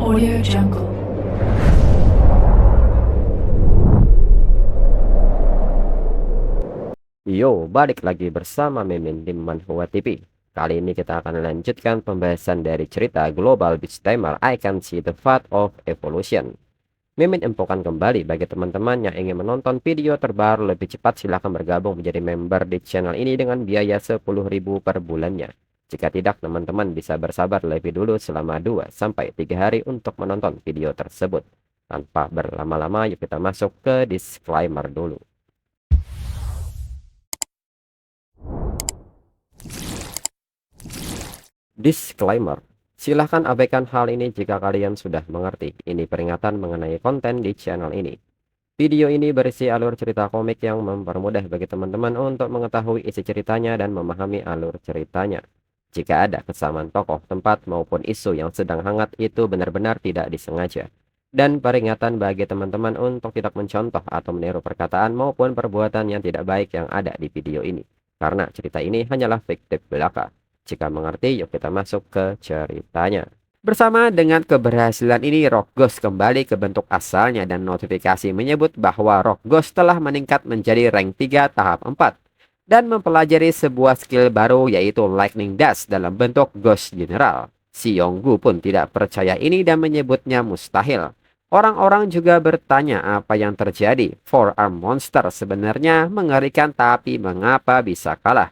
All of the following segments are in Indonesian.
Audio Jungle. Yo, balik lagi bersama Mimin di Manhwa TV. Kali ini kita akan lanjutkan pembahasan dari cerita Global Beach Timer I Can See the Path of Evolution. Mimin infokan kembali bagi teman-teman yang ingin menonton video terbaru lebih cepat, silahkan bergabung menjadi member di channel ini dengan biaya 10.000 per bulannya. Jika tidak, teman-teman bisa bersabar lebih dulu selama 2-3 hari untuk menonton video tersebut. Tanpa berlama-lama, yuk kita masuk ke disclaimer dulu. Disclaimer. Silahkan abaikan hal ini jika kalian sudah mengerti. Ini peringatan mengenai konten di channel ini. Video ini berisi alur cerita komik yang mempermudah bagi teman-teman untuk mengetahui isi ceritanya dan memahami alur ceritanya. Jika ada kesamaan tokoh, tempat, maupun isu yang sedang hangat, itu benar-benar tidak disengaja. Dan peringatan bagi teman-teman untuk tidak mencontoh atau meniru perkataan maupun perbuatan yang tidak baik yang ada di video ini. Karena cerita ini hanyalah fiktif belaka. Jika mengerti, yuk kita masuk ke ceritanya. Bersama dengan keberhasilan ini, Rock Ghost kembali ke bentuk asalnya dan notifikasi menyebut bahwa Rock Ghost telah meningkat menjadi rank 3 tahap 4 dan mempelajari sebuah skill baru yaitu Lightning Dash dalam bentuk Ghost General. Si Yonggu pun tidak percaya ini dan menyebutnya mustahil. Orang-orang juga bertanya apa yang terjadi. Four-arm monster sebenarnya mengerikan, tapi mengapa bisa kalah?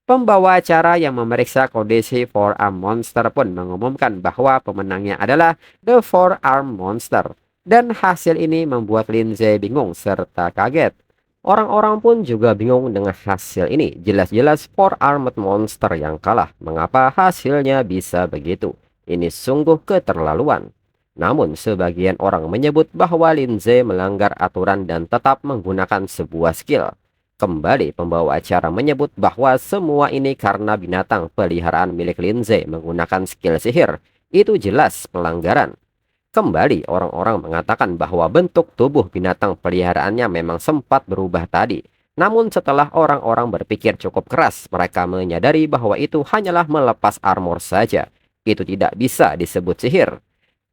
Pembawa acara yang memeriksa kondisi Four-arm monster pun mengumumkan bahwa pemenangnya adalah The Four-arm Monster. Dan hasil ini membuat Lindsay bingung serta kaget. Orang-orang pun juga bingung dengan hasil ini. Jelas-jelas Four-armed Monster yang kalah. Mengapa hasilnya bisa begitu? Ini sungguh keterlaluan. Namun sebagian orang menyebut bahwa Lindsay melanggar aturan dan tetap menggunakan sebuah skill. Kembali pembawa acara menyebut bahwa semua ini karena binatang peliharaan milik Lindsay menggunakan skill sihir. Itu jelas pelanggaran. Kembali orang-orang mengatakan bahwa bentuk tubuh binatang peliharaannya memang sempat berubah tadi. Namun setelah orang-orang berpikir cukup keras, mereka menyadari bahwa itu hanyalah melepas armor saja. Itu tidak bisa disebut sihir.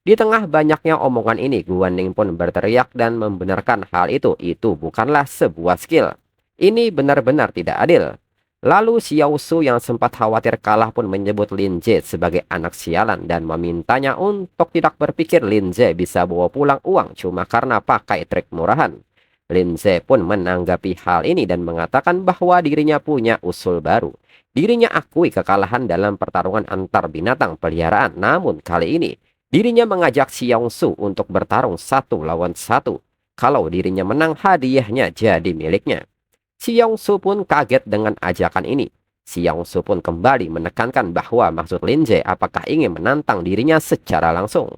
Di tengah banyaknya omongan ini, Guanning pun berteriak dan membenarkan hal itu. Itu bukanlah sebuah skill. Ini benar-benar tidak adil. Lalu Xiao Su yang sempat khawatir kalah pun menyebut Lindsay sebagai anak sialan dan memintanya untuk tidak berpikir Lindsay bisa bawa pulang uang cuma karena pakai trik murahan. Lindsay pun menanggapi hal ini dan mengatakan bahwa dirinya punya usul baru. Dirinya akui kekalahan dalam pertarungan antar binatang peliharaan, namun kali ini dirinya mengajak Xiao Su untuk bertarung 1 lawan 1. Kalau dirinya menang, hadiahnya jadi miliknya. Xiao Su pun kaget dengan ajakan ini. Xiao Su pun kembali menekankan bahwa maksud Lindsay apakah ingin menantang dirinya secara langsung.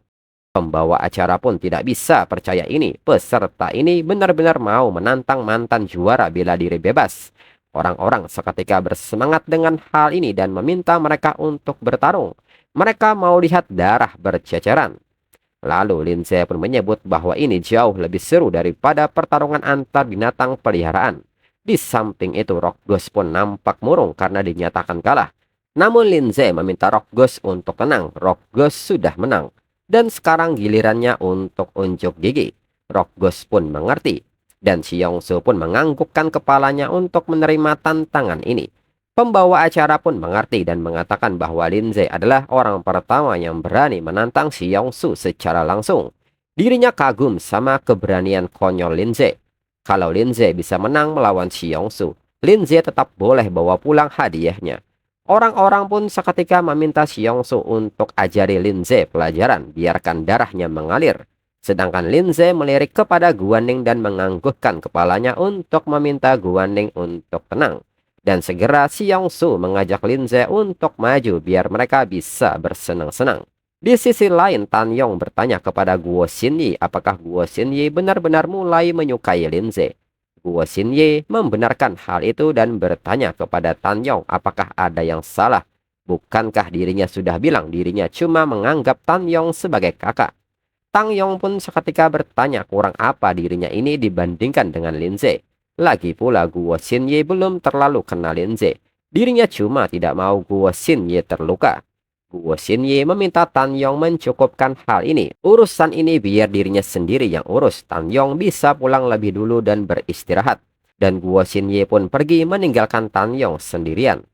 Pembawa acara pun tidak bisa percaya ini. Peserta ini benar-benar mau menantang mantan juara bela diri bebas. Orang-orang seketika bersemangat dengan hal ini dan meminta mereka untuk bertarung. Mereka mau lihat darah berceceran. Lalu Lindsay pun menyebut bahwa ini jauh lebih seru daripada pertarungan antar binatang peliharaan. Di samping itu, Rock Ghost pun nampak murung karena dinyatakan kalah. Namun Lindsay meminta Rock Ghost untuk tenang. Rock Ghost sudah menang. Dan sekarang gilirannya untuk unjuk gigi. Rock Ghost pun mengerti. Dan Xiao Su pun menganggukkan kepalanya untuk menerima tantangan ini. Pembawa acara pun mengerti dan mengatakan bahwa Lindsay adalah orang pertama yang berani menantang Xiao Su secara langsung. Dirinya kagum sama keberanian konyol Lindsay. Kalau Lindsay bisa menang melawan Xiao Su, Lindsay tetap boleh bawa pulang hadiahnya. Orang-orang pun seketika meminta Xiao Su untuk ajari Lindsay pelajaran, biarkan darahnya mengalir. Sedangkan Lindsay melirik kepada Guanning dan menganggukkan kepalanya untuk meminta Guanning untuk tenang. Dan segera Xiao Su mengajak Lindsay untuk maju biar mereka bisa bersenang-senang. Di sisi lain, Tan Yong bertanya kepada Guo Xinyi apakah Guo Xinyi benar-benar mulai menyukai Lindsay. Guo Xinyi membenarkan hal itu dan bertanya kepada Tan Yong apakah ada yang salah. Bukankah dirinya sudah bilang dirinya cuma menganggap Tan Yong sebagai kakak. Tan Yong pun seketika bertanya kurang apa dirinya ini dibandingkan dengan Lindsay. Lagi pula Guo Xinyi belum terlalu kenal Lindsay. Dirinya cuma tidak mau Guo Xinyi terluka. Guo Xinye meminta Tan Yong mencukupkan hal ini. Urusan ini biar dirinya sendiri yang urus. Tan Yong bisa pulang lebih dulu dan beristirahat. Dan Guo Xinye pun pergi meninggalkan Tan Yong sendirian.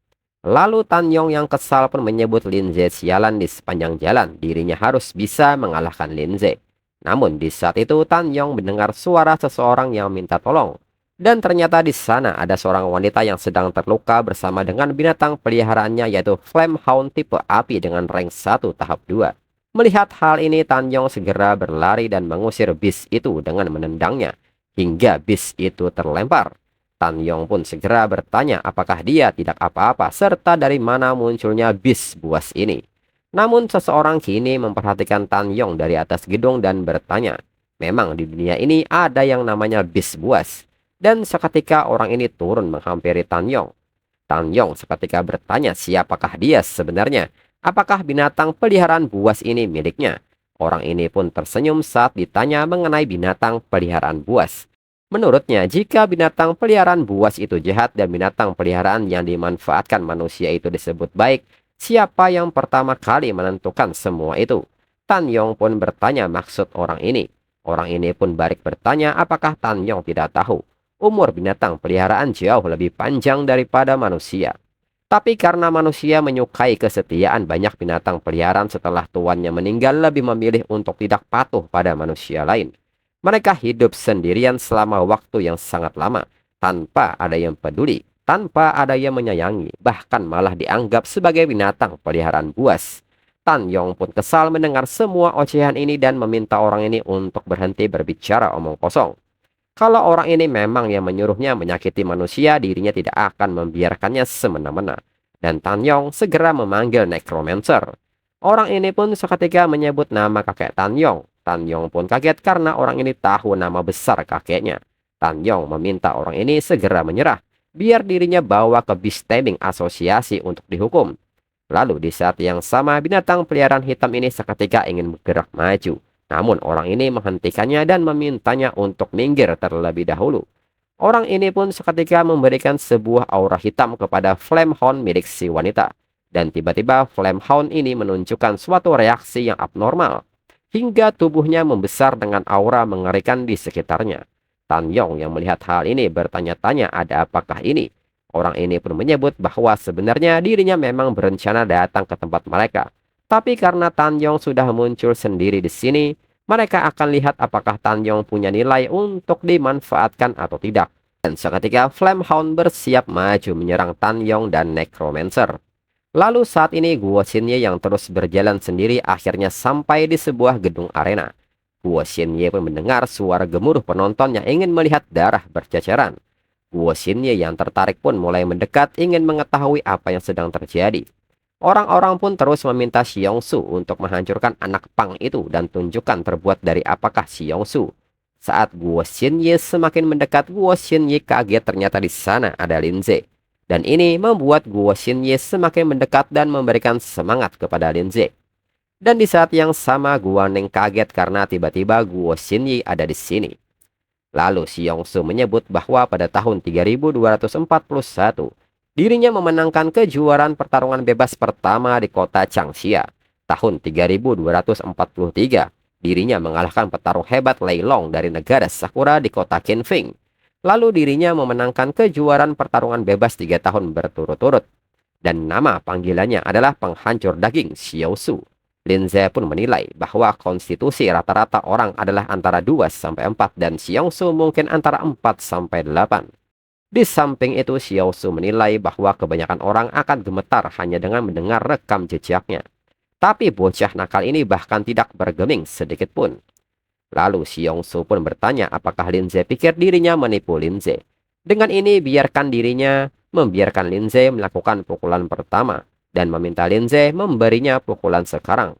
Lalu Tan Yong yang kesal pun menyebut Lin Ze sialan di sepanjang jalan. Dirinya harus bisa mengalahkan Lin Ze. Namun di saat itu Tan Yong mendengar suara seseorang yang minta tolong. Dan ternyata di sana ada seorang wanita yang sedang terluka bersama dengan binatang peliharaannya yaitu Flamehound tipe api dengan rank 1 tahap 2. Melihat hal ini Tan Yong segera berlari dan mengusir bis itu dengan menendangnya hingga bis itu terlempar. Tan Yong pun segera bertanya apakah dia tidak apa-apa serta dari mana munculnya bis buas ini. Namun seseorang kini memperhatikan Tan Yong dari atas gedung dan bertanya, memang di dunia ini ada yang namanya bis buas. Dan seketika orang ini turun menghampiri Tan Yong. Tan Yong seketika bertanya siapakah dia sebenarnya. Apakah binatang peliharaan buas ini miliknya? Orang ini pun tersenyum saat ditanya mengenai binatang peliharaan buas. Menurutnya, jika binatang peliharaan buas itu jahat dan binatang peliharaan yang dimanfaatkan manusia itu disebut baik, siapa yang pertama kali menentukan semua itu? Tan Yong pun bertanya maksud orang ini. Orang ini pun balik bertanya apakah Tan Yong tidak tahu. Umur binatang peliharaan jauh lebih panjang daripada manusia. Tapi karena manusia menyukai kesetiaan, banyak binatang peliharaan setelah tuannya meninggal lebih memilih untuk tidak patuh pada manusia lain. Mereka hidup sendirian selama waktu yang sangat lama, tanpa ada yang peduli, tanpa ada yang menyayangi, bahkan malah dianggap sebagai binatang peliharaan buas. Tan Yong pun kesal mendengar semua ocehan ini dan meminta orang ini untuk berhenti berbicara omong kosong. Kalau orang ini memang yang menyuruhnya menyakiti manusia, dirinya tidak akan membiarkannya semena-mena. Dan Tan Yong segera memanggil Necromancer. Orang ini pun seketika menyebut nama kakek Tan Yong. Tan Yong pun kaget karena orang ini tahu nama besar kakeknya. Tan Yong meminta orang ini segera menyerah, biar dirinya bawa ke Beast Taming Asosiasi untuk dihukum. Lalu di saat yang sama binatang peliharaan hitam ini seketika ingin bergerak maju. Namun orang ini menghentikannya dan memintanya untuk minggir terlebih dahulu. Orang ini pun seketika memberikan sebuah aura hitam kepada Flamehound milik si wanita. Dan tiba-tiba Flamehound ini menunjukkan suatu reaksi yang abnormal. Hingga tubuhnya membesar dengan aura mengerikan di sekitarnya. Tan Yong yang melihat hal ini bertanya-tanya ada apakah ini. Orang ini pun menyebut bahwa sebenarnya dirinya memang berencana datang ke tempat mereka. Tapi karena Tan Yong sudah muncul sendiri di sini, mereka akan lihat apakah Tan Yong punya nilai untuk dimanfaatkan atau tidak. Dan seketika Flamehound bersiap maju menyerang Tan Yong dan Necromancer. Lalu saat ini Guo Xinye yang terus berjalan sendiri akhirnya sampai di sebuah gedung arena. Guo Xinye pun mendengar suara gemuruh penonton yang ingin melihat darah berceceran. Guo Xinye yang tertarik pun mulai mendekat ingin mengetahui apa yang sedang terjadi. Orang-orang pun terus meminta Xiongsu untuk menghancurkan anak pang itu dan tunjukkan terbuat dari apakah Xiongsu. Saat Guo Xinye semakin mendekat, Guo Xinye kaget ternyata di sana ada Lin Ze. Dan ini membuat Guo Xinye semakin mendekat dan memberikan semangat kepada Lin Ze. Dan di saat yang sama Guo Neng kaget karena tiba-tiba Guo Xinye ada di sini. Lalu Xiongsu menyebut bahwa pada tahun 3241, dirinya memenangkan kejuaraan pertarungan bebas pertama di kota Changxia. Tahun 3243, dirinya mengalahkan petarung hebat Lei Long dari negara Sakura di kota Qinfeng. Lalu dirinya memenangkan kejuaraan pertarungan bebas 3 tahun berturut-turut. Dan nama panggilannya adalah penghancur daging Xiaosu. Lin Ze pun menilai bahwa konstitusi rata-rata orang adalah antara 2-4 dan Xiaosu mungkin antara 4-8. Di samping itu, Xiaosu menilai bahwa kebanyakan orang akan gemetar hanya dengan mendengar rekam jejaknya. Tapi bocah nakal ini bahkan tidak bergeming sedikit pun. Lalu Xiaosu pun bertanya apakah Lin Ze pikir dirinya menipu Lin Ze. Dengan ini membiarkan Lin Ze melakukan pukulan pertama dan meminta Lin Ze memberinya pukulan sekarang.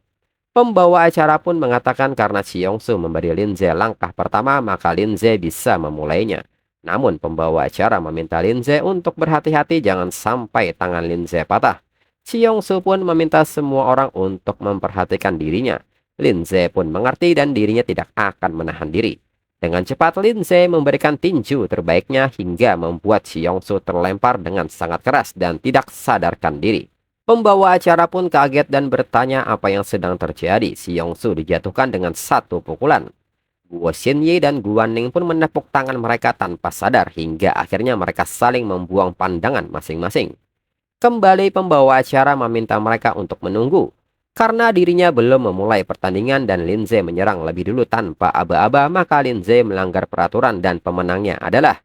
Pembawa acara pun mengatakan karena Xiaosu memberi Lin Ze langkah pertama maka Lin Ze bisa memulainya. Namun pembawa acara meminta Lin Ze untuk berhati-hati jangan sampai tangan Lin Ze patah. Xiongsu pun meminta semua orang untuk memperhatikan dirinya. Lin Ze pun mengerti dan dirinya tidak akan menahan diri. Dengan cepat Lin Ze memberikan tinju terbaiknya hingga membuat Xiongsu terlempar dengan sangat keras dan tidak sadarkan diri. Pembawa acara pun kaget dan bertanya apa yang sedang terjadi. Si Yongsu dijatuhkan dengan satu pukulan. Guo Xinye dan Guan Ning pun menepuk tangan mereka tanpa sadar hingga akhirnya mereka saling membuang pandangan masing-masing. Kembali pembawa acara meminta mereka untuk menunggu. Karena dirinya belum memulai pertandingan dan Linze menyerang lebih dulu tanpa aba-aba, maka Linze melanggar peraturan dan pemenangnya adalah.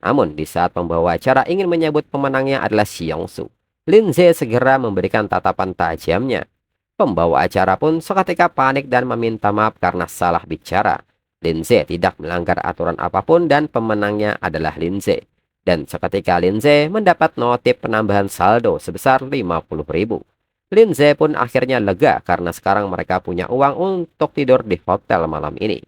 Namun di saat pembawa acara ingin menyebut pemenangnya adalah Xiongsu, Linze segera memberikan tatapan tajamnya. Pembawa acara pun seketika panik dan meminta maaf karena salah bicara. Linze tidak melanggar aturan apapun dan pemenangnya adalah Linze. Dan seketika Linze mendapat notif penambahan saldo sebesar 50.000. Linze pun akhirnya lega karena sekarang mereka punya uang untuk tidur di hotel malam ini.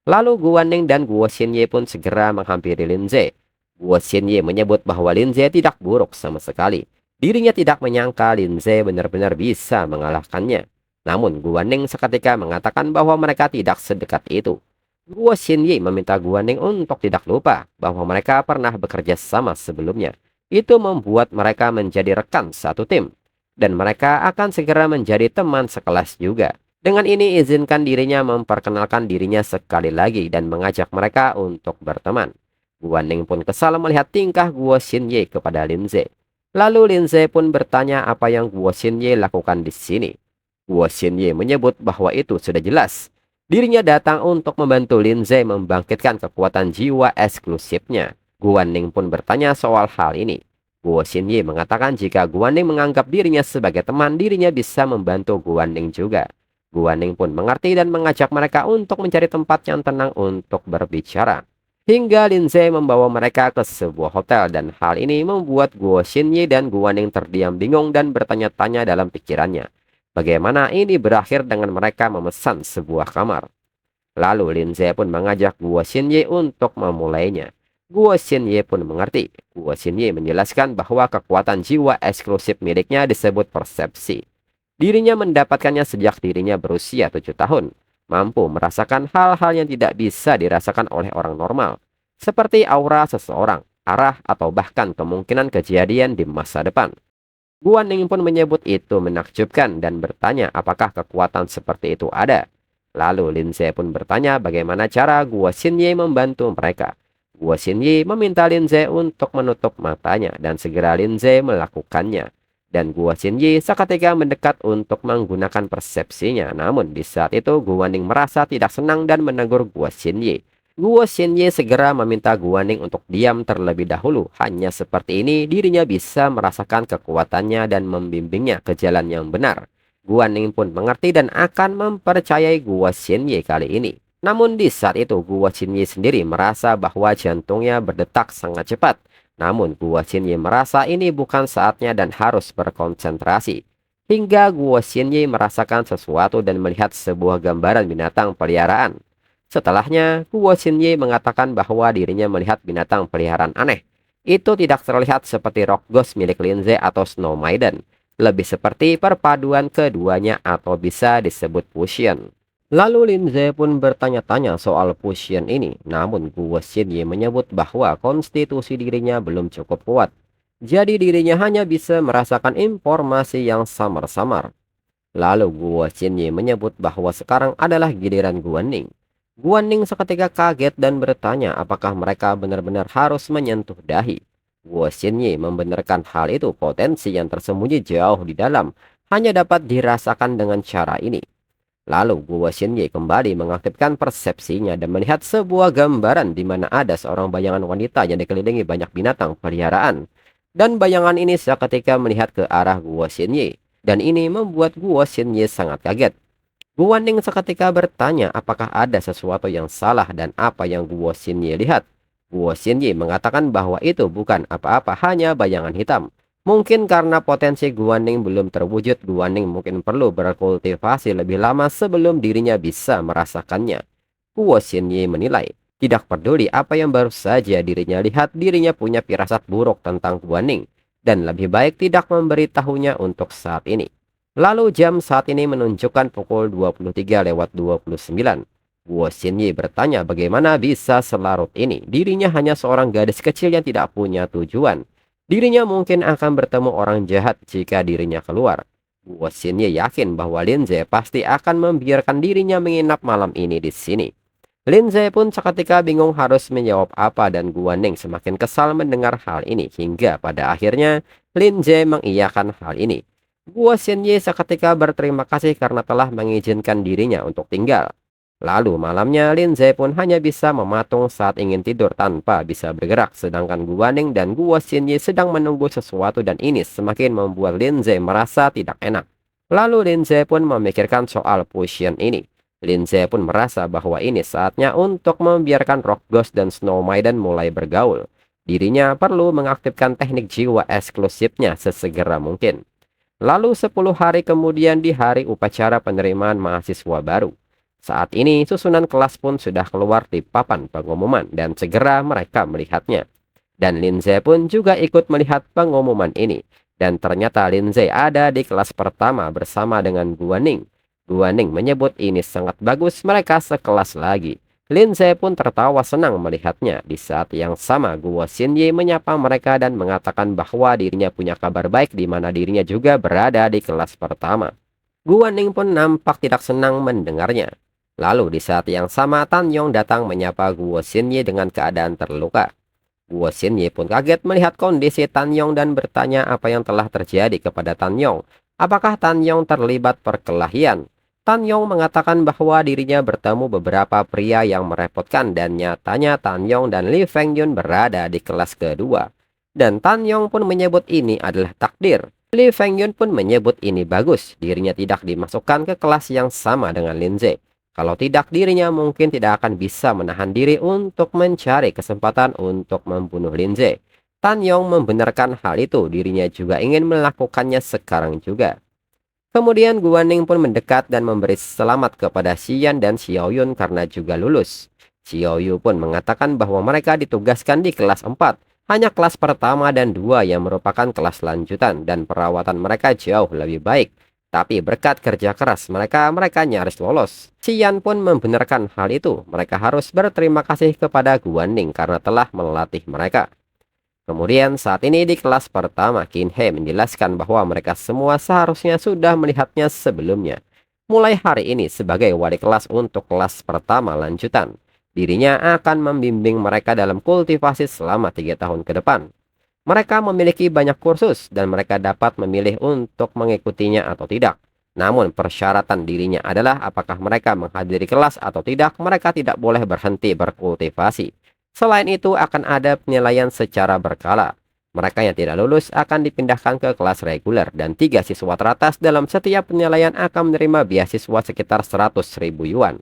Lalu Guan Ning dan Guo Xinye pun segera menghampiri Linze. Guo Xinye menyebut bahwa Linze tidak buruk sama sekali. Dirinya tidak menyangka Linze benar-benar bisa mengalahkannya. Namun Guan Ning seketika mengatakan bahwa mereka tidak sedekat itu. Guo Xinye meminta Guan Ning untuk tidak lupa bahwa mereka pernah bekerja sama sebelumnya. Itu membuat mereka menjadi rekan satu tim. Dan mereka akan segera menjadi teman sekelas juga. Dengan ini izinkan dirinya memperkenalkan dirinya sekali lagi dan mengajak mereka untuk berteman. Guan Ning pun kesal melihat tingkah Guo Xinye kepada Linze. Lalu Linze pun bertanya apa yang Guo Xinye lakukan di sini. Guo Xinye menyebut bahwa itu sudah jelas. Dirinya datang untuk membantu Linze membangkitkan kekuatan jiwa eksklusifnya. Guan Ning pun bertanya soal hal ini. Guo Xinye mengatakan jika Guan Ning menganggap dirinya sebagai teman, dirinya bisa membantu Guan Ning juga. Guan Ning pun mengerti dan mengajak mereka untuk mencari tempat yang tenang untuk berbicara. Hingga Linze membawa mereka ke sebuah hotel dan hal ini membuat Guo Xinye dan Guan Ning terdiam bingung dan bertanya-tanya dalam pikirannya. Bagaimana ini berakhir dengan mereka memesan sebuah kamar. Lalu Linze pun mengajak Guo Xinye untuk memulainya. Guo Xinye pun mengerti. Guo Xinye menjelaskan bahwa kekuatan jiwa eksklusif miliknya disebut persepsi. Dirinya mendapatkannya sejak dirinya berusia 7 tahun. Mampu merasakan hal-hal yang tidak bisa dirasakan oleh orang normal. Seperti aura seseorang, arah atau bahkan kemungkinan kejadian di masa depan. Guan Ning pun menyebut itu menakjubkan dan bertanya apakah kekuatan seperti itu ada. Lalu Linze pun bertanya bagaimana cara Guo Xinye membantu mereka. Guo Xinye meminta Linze untuk menutup matanya dan segera Linze melakukannya. Dan Guo Xinye seketika mendekat untuk menggunakan persepsinya. Namun di saat itu Guan Ning merasa tidak senang dan menegur Guo Xinye. Guo Xinye segera meminta Guan Ning untuk diam terlebih dahulu. Hanya seperti ini dirinya bisa merasakan kekuatannya dan membimbingnya ke jalan yang benar. Guan Ning pun mengerti dan akan mempercayai Guo Xinye kali ini. Namun di saat itu Guo Xinye sendiri merasa bahwa jantungnya berdetak sangat cepat. Namun Guo Xinye merasa ini bukan saatnya dan harus berkonsentrasi. Hingga Guo Xinye merasakan sesuatu dan melihat sebuah gambaran binatang peliharaan. Setelahnya, Guo Xinye mengatakan bahwa dirinya melihat binatang peliharaan aneh. Itu tidak terlihat seperti rock ghost milik Linze atau Snow Maiden. Lebih seperti perpaduan keduanya atau bisa disebut fusion. Lalu Linze pun bertanya-tanya soal fusion ini. Namun Guo Xinye menyebut bahwa konstitusi dirinya belum cukup kuat. Jadi dirinya hanya bisa merasakan informasi yang samar-samar. Lalu Guo Xinye menyebut bahwa sekarang adalah giliran Guan Ning. Guan Ning seketika kaget dan bertanya apakah mereka benar-benar harus menyentuh dahi. Guo Xinye membenarkan hal itu, potensi yang tersembunyi jauh di dalam hanya dapat dirasakan dengan cara ini. Lalu Guo Xinye kembali mengaktifkan persepsinya dan melihat sebuah gambaran di mana ada seorang bayangan wanita yang dikelilingi banyak binatang peliharaan. Dan bayangan ini seketika melihat ke arah Guo Xinye. Dan ini membuat Guo Xinye sangat kaget. Guan Ning seketika bertanya apakah ada sesuatu yang salah dan apa yang Guo Xinye lihat. Guo Xinye mengatakan bahwa itu bukan apa-apa, hanya bayangan hitam. Mungkin karena potensi Guan Ning belum terwujud, Guan Ning mungkin perlu berkultivasi lebih lama sebelum dirinya bisa merasakannya. Guo Xinye menilai, tidak peduli apa yang baru saja dirinya lihat, dirinya punya firasat buruk tentang Guan Ning. Dan lebih baik tidak memberitahunya untuk saat ini. Lalu jam saat ini menunjukkan pukul 23:29. Guo Xinye bertanya bagaimana bisa selarut ini. Dirinya hanya seorang gadis kecil yang tidak punya tujuan. Dirinya mungkin akan bertemu orang jahat jika dirinya keluar. Guo Xinye yakin bahwa Lin Ze pasti akan membiarkan dirinya menginap malam ini di sini. Lin Ze pun seketika bingung harus menjawab apa dan Guan Ning semakin kesal mendengar hal ini hingga pada akhirnya Lin Ze mengiyakan hal ini. Guo Xinye seketika berterima kasih karena telah mengizinkan dirinya untuk tinggal. Lalu malamnya Lin Ze pun hanya bisa mematung saat ingin tidur tanpa bisa bergerak sedangkan Guan Ning dan Guo Xinye sedang menunggu sesuatu dan ini semakin membuat Lin Ze merasa tidak enak. Lalu Lin Ze pun memikirkan soal fusion ini. Lin Ze pun merasa bahwa ini saatnya untuk membiarkan Rock Ghost dan Snow Maiden mulai bergaul. Dirinya perlu mengaktifkan teknik jiwa eksklusifnya sesegera mungkin. Lalu 10 hari kemudian di hari upacara penerimaan mahasiswa baru. Saat ini susunan kelas pun sudah keluar di papan pengumuman dan segera mereka melihatnya. Dan Lin Ze pun juga ikut melihat pengumuman ini. Dan ternyata Lin Ze ada di kelas pertama bersama dengan Guan Ning. Guan Ning menyebut ini sangat bagus mereka sekelas lagi. Lin Ze pun tertawa senang melihatnya. Di saat yang sama Guo Xinye menyapa mereka dan mengatakan bahwa dirinya punya kabar baik di mana dirinya juga berada di kelas pertama. Guan Ning pun nampak tidak senang mendengarnya. Lalu di saat yang sama Tan Yong datang menyapa Guo Xinye dengan keadaan terluka. Guo Xinye pun kaget melihat kondisi Tan Yong dan bertanya apa yang telah terjadi kepada Tan Yong. Apakah Tan Yong terlibat perkelahian? Tan Yong mengatakan bahwa dirinya bertemu beberapa pria yang merepotkan dan nyatanya Tan Yong dan Li Fengyun berada di kelas kedua. Dan Tan Yong pun menyebut ini adalah takdir. Li Fengyun pun menyebut ini bagus, dirinya tidak dimasukkan ke kelas yang sama dengan Lin Ze. Kalau tidak dirinya mungkin tidak akan bisa menahan diri untuk mencari kesempatan untuk membunuh Lin Ze. Tan Yong membenarkan hal itu, dirinya juga ingin melakukannya sekarang juga. Kemudian Guan Ning pun mendekat dan memberi selamat kepada Xian dan Xiao Yun karena juga lulus. Xiao Yu pun mengatakan bahwa mereka ditugaskan di kelas 4, hanya kelas pertama dan 2 yang merupakan kelas lanjutan dan perawatan mereka jauh lebih baik. Tapi berkat kerja keras mereka nyaris lolos. Xian pun membenarkan hal itu, mereka harus berterima kasih kepada Guan Ning karena telah melatih mereka. Kemudian saat ini di kelas pertama, Qin He menjelaskan bahwa mereka semua seharusnya sudah melihatnya sebelumnya. Mulai hari ini sebagai wali kelas untuk kelas pertama lanjutan, dirinya akan membimbing mereka dalam kultivasi selama 3 tahun ke depan. Mereka memiliki banyak kursus dan mereka dapat memilih untuk mengikutinya atau tidak. Namun persyaratan dirinya adalah apakah mereka menghadiri kelas atau tidak, mereka tidak boleh berhenti berkultivasi. Selain itu akan ada penilaian secara berkala. Mereka yang tidak lulus akan dipindahkan ke kelas reguler dan 3 siswa teratas dalam setiap penilaian akan menerima beasiswa sekitar 100.000 yuan.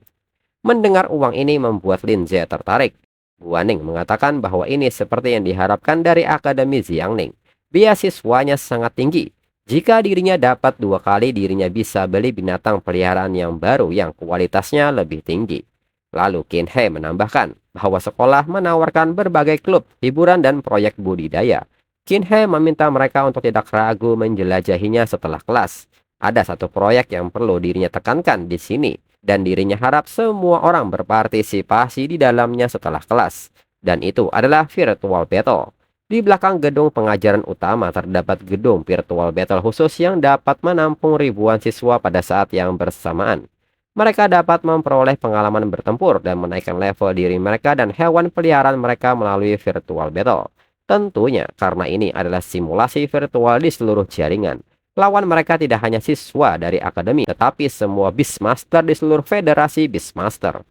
Mendengar uang ini membuat Lin Ze tertarik. Guan Ning mengatakan bahwa ini seperti yang diharapkan dari Akademi Jiangning. Beasiswanya sangat tinggi. Jika dirinya dapat 2 kali, dirinya bisa beli binatang peliharaan yang baru yang kualitasnya lebih tinggi. Lalu Qin He menambahkan bahwa sekolah menawarkan berbagai klub, hiburan, dan proyek budidaya. Qin He meminta mereka untuk tidak ragu menjelajahinya setelah kelas. Ada satu proyek yang perlu dirinya tekankan di sini, dan dirinya harap semua orang berpartisipasi di dalamnya setelah kelas. Dan itu adalah virtual battle. Di belakang gedung pengajaran utama terdapat gedung virtual battle khusus yang dapat menampung ribuan siswa pada saat yang bersamaan. Mereka dapat memperoleh pengalaman bertempur dan menaikkan level diri mereka dan hewan peliharaan mereka melalui virtual battle. Tentunya karena ini adalah simulasi virtual di seluruh jaringan. Lawan mereka tidak hanya siswa dari akademi, tetapi semua Beastmaster di seluruh federasi Beastmaster.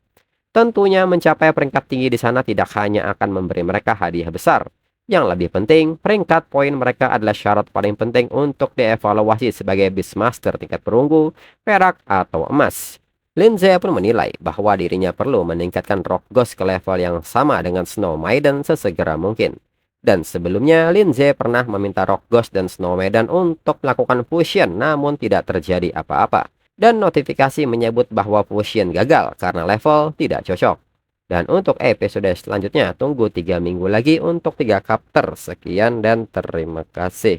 Tentunya mencapai peringkat tinggi di sana tidak hanya akan memberi mereka hadiah besar. Yang lebih penting, peringkat poin mereka adalah syarat paling penting untuk dievaluasi sebagai Beastmaster tingkat perunggu, perak, atau emas. Lin Ze pun menilai bahwa dirinya perlu meningkatkan Rock Ghost ke level yang sama dengan Snow Maiden sesegera mungkin. Dan sebelumnya Lin Ze pernah meminta Rock Ghost dan Snow Maiden untuk melakukan fusion namun tidak terjadi apa-apa. Dan notifikasi menyebut bahwa fusion gagal karena level tidak cocok. Dan untuk episode selanjutnya tunggu 3 minggu lagi untuk 3 chapter. Sekian dan terima kasih.